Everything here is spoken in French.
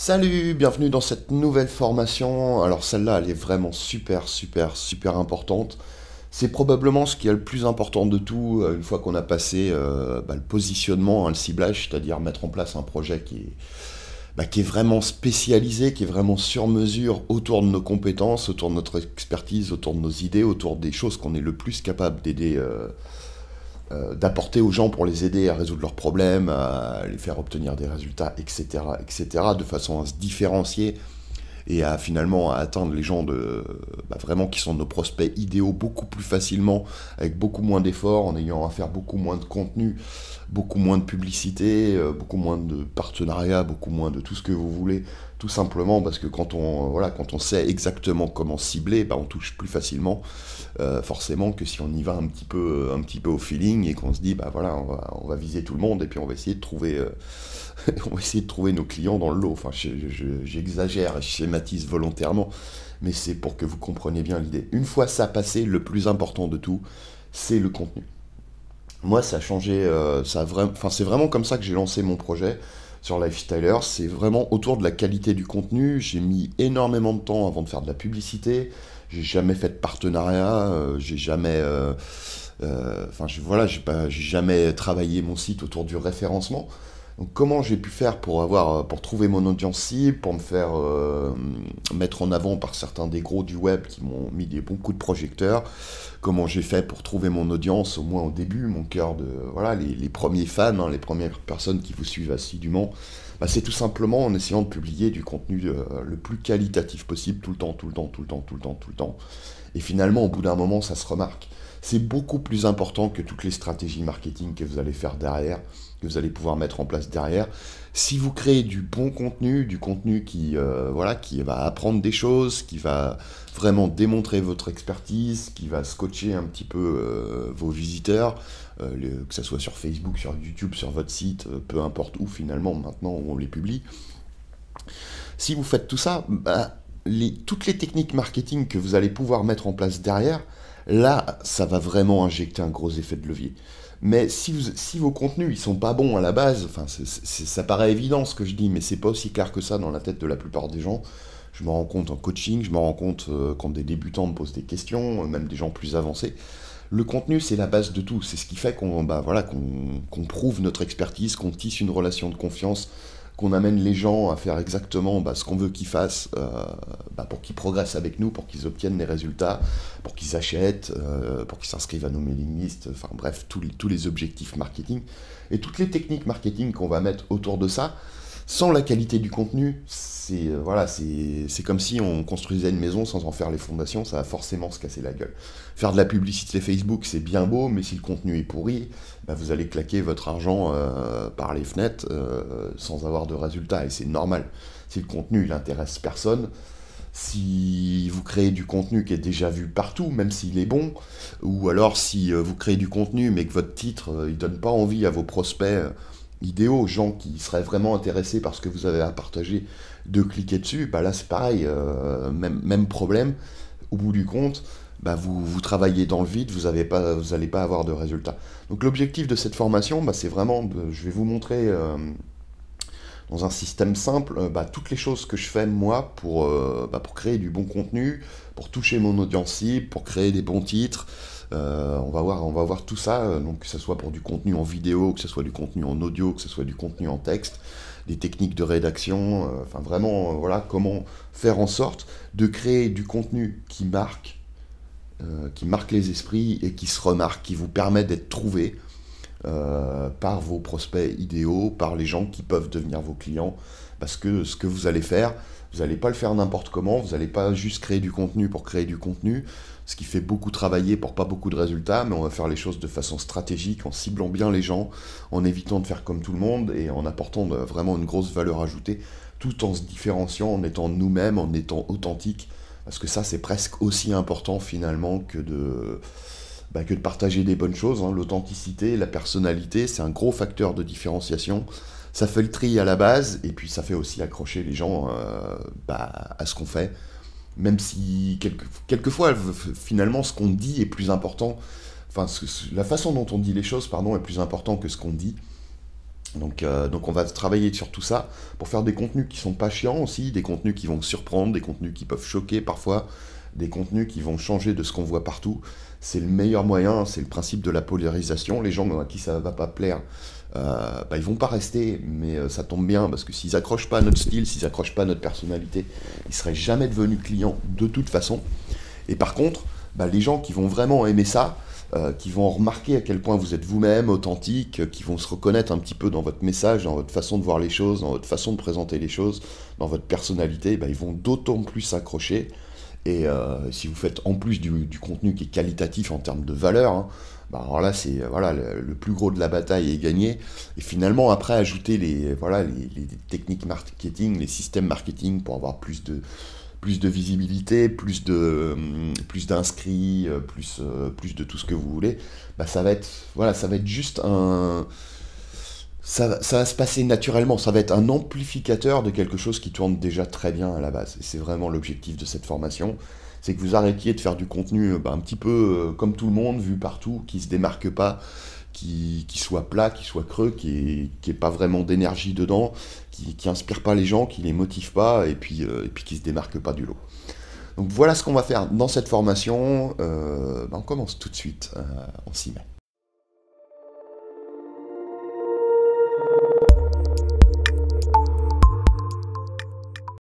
Salut, bienvenue dans cette nouvelle formation. Alors celle-là, elle est vraiment super importante. C'est probablement ce qui est le plus important de tout, une fois qu'on a passé le positionnement, hein, le ciblage, c'est-à-dire mettre en place un projet qui est vraiment spécialisé, qui est vraiment sur mesure autour de nos compétences, autour de notre expertise, autour de nos idées, autour des choses qu'on est le plus capable d'aider, d'apporter aux gens pour les aider à résoudre leurs problèmes, à les faire obtenir des résultats, etc., de façon à se différencier et à finalement à atteindre les gens vraiment qui sont nos prospects idéaux beaucoup plus facilement, avec beaucoup moins d'efforts, en ayant à faire beaucoup moins de contenu, beaucoup moins de publicité, beaucoup moins de partenariats, beaucoup moins de tout ce que vous voulez, tout simplement parce que quand on sait exactement comment cibler, on touche plus facilement, forcément, que si on y va un petit peu au feeling et qu'on se dit on va viser tout le monde et puis on va essayer de trouver on va essayer de trouver nos clients dans le lot. Enfin, j'exagère et je schématise volontairement, mais c'est pour que vous compreniez bien l'idée. Une fois ça passé, le plus important de tout, c'est le contenu. Moi, ça a changé, c'est vraiment comme ça que j'ai lancé mon projet sur Lifestyler. C'est vraiment autour de la qualité du contenu. J'ai mis énormément de temps avant de faire de la publicité. J'ai jamais fait de partenariat. J'ai jamais, j'ai jamais travaillé mon site autour du référencement. Donc comment j'ai pu faire pour trouver mon audience cible, pour me faire mettre en avant par certains des gros du web qui m'ont mis des bons coups de projecteur. Comment j'ai fait pour trouver mon audience, au moins au début, mon cœur de les premiers fans, hein, les premières personnes qui vous suivent assidûment. C'est tout simplement en essayant de publier du contenu le plus qualitatif possible, tout le temps, tout le temps, tout le temps, tout le temps, tout le temps. Et finalement, au bout d'un moment, ça se remarque. C'est beaucoup plus important que toutes les stratégies marketing que vous allez faire derrière, que vous allez pouvoir mettre en place derrière. Si vous créez du bon contenu, du contenu qui va apprendre des choses, qui va vraiment démontrer votre expertise, qui va scotcher un petit peu vos visiteurs, que ce soit sur Facebook, sur YouTube, sur votre site, peu importe où finalement maintenant on les publie. Si vous faites tout ça, toutes les techniques marketing que vous allez pouvoir mettre en place derrière, là, ça va vraiment injecter un gros effet de levier. Mais si vos contenus ils sont pas bons à la base, enfin ça paraît évident ce que je dis, mais c'est pas aussi clair que ça dans la tête de la plupart des gens. Je me rends compte en coaching, je me rends compte quand des débutants me posent des questions, même des gens plus avancés. Le contenu, c'est la base de tout. C'est ce qui fait qu'on prouve notre expertise, qu'on tisse une relation de confiance, qu'on amène les gens à faire exactement ce qu'on veut qu'ils fassent pour qu'ils progressent avec nous, pour qu'ils obtiennent les résultats, pour qu'ils achètent, pour qu'ils s'inscrivent à nos mailing lists, enfin bref, tous les objectifs marketing. Et toutes les techniques marketing qu'on va mettre autour de ça, sans la qualité du contenu, c'est comme si on construisait une maison sans en faire les fondations, ça va forcément se casser la gueule. Faire de la publicité Facebook, c'est bien beau, mais si le contenu est pourri, vous allez claquer votre argent par les fenêtres sans avoir de résultat, et c'est normal. Si le contenu il intéresse personne, si vous créez du contenu qui est déjà vu partout, même s'il est bon, ou alors si vous créez du contenu mais que votre titre il donne pas envie à vos prospects idéaux, aux gens qui seraient vraiment intéressés par ce que vous avez à partager, de cliquer dessus, là c'est pareil, même problème. Au bout du compte, vous travaillez dans le vide, vous n'allez pas avoir de résultat. Donc l'objectif de cette formation, c'est vraiment, je vais vous montrer dans un système simple toutes les choses que je fais moi pour créer du bon contenu, pour toucher mon audience cible, pour créer des bons titres. On va voir tout ça, donc que ce soit pour du contenu en vidéo, que ce soit du contenu en audio, que ce soit du contenu en texte, des techniques de rédaction, comment faire en sorte de créer du contenu qui marque les esprits et qui se remarque, qui vous permet d'être trouvé par vos prospects idéaux, par les gens qui peuvent devenir vos clients, parce que ce que vous allez faire, vous n'allez pas le faire n'importe comment, vous n'allez pas juste créer du contenu pour créer du contenu, ce qui fait beaucoup travailler pour pas beaucoup de résultats, mais on va faire les choses de façon stratégique, en ciblant bien les gens, en évitant de faire comme tout le monde et en apportant vraiment une grosse valeur ajoutée, tout en se différenciant, en étant nous-mêmes, en étant authentique, parce que ça c'est presque aussi important finalement que de partager des bonnes choses, hein. L'authenticité, la personnalité, c'est un gros facteur de différenciation. Ça fait le tri à la base, et puis ça fait aussi accrocher les gens à ce qu'on fait. Même si, quelquefois, finalement, ce qu'on dit est plus important. Enfin, la façon dont on dit les choses, pardon, est plus important que ce qu'on dit. Donc on va travailler sur tout ça pour faire des contenus qui sont pas chiants aussi, des contenus qui vont surprendre, des contenus qui peuvent choquer parfois, des contenus qui vont changer de ce qu'on voit partout. C'est le meilleur moyen, c'est le principe de la polarisation. Les gens à qui ça va pas plaire, ils vont pas rester, mais ça tombe bien parce que s'ils accrochent pas à notre style, s'ils accrochent pas à notre personnalité, ils seraient jamais devenus clients de toute façon. Et par contre, les gens qui vont vraiment aimer ça, qui vont remarquer à quel point vous êtes vous-même, authentique, qui vont se reconnaître un petit peu dans votre message, dans votre façon de voir les choses, dans votre façon de présenter les choses, dans votre personnalité, ils vont d'autant plus s'accrocher. Et si vous faites en plus du contenu qui est qualitatif en termes de valeur, hein, alors là, c'est voilà, le plus gros de la bataille est gagné. Et finalement, après, ajouter les techniques marketing, les systèmes marketing pour avoir plus de visibilité, plus d'inscrits, plus de tout ce que vous voulez, ça va être juste un... Ça va se passer naturellement, ça va être un amplificateur de quelque chose qui tourne déjà très bien à la base. Et c'est vraiment l'objectif de cette formation, c'est que vous arrêtiez de faire du contenu un petit peu comme tout le monde, vu partout, qui se démarque pas, qui soit plat, qui soit creux, qui ait pas vraiment d'énergie dedans, qui inspire pas les gens, qui les motive pas, et puis qui se démarque pas du lot. Donc voilà ce qu'on va faire dans cette formation. On commence tout de suite, on s'y met.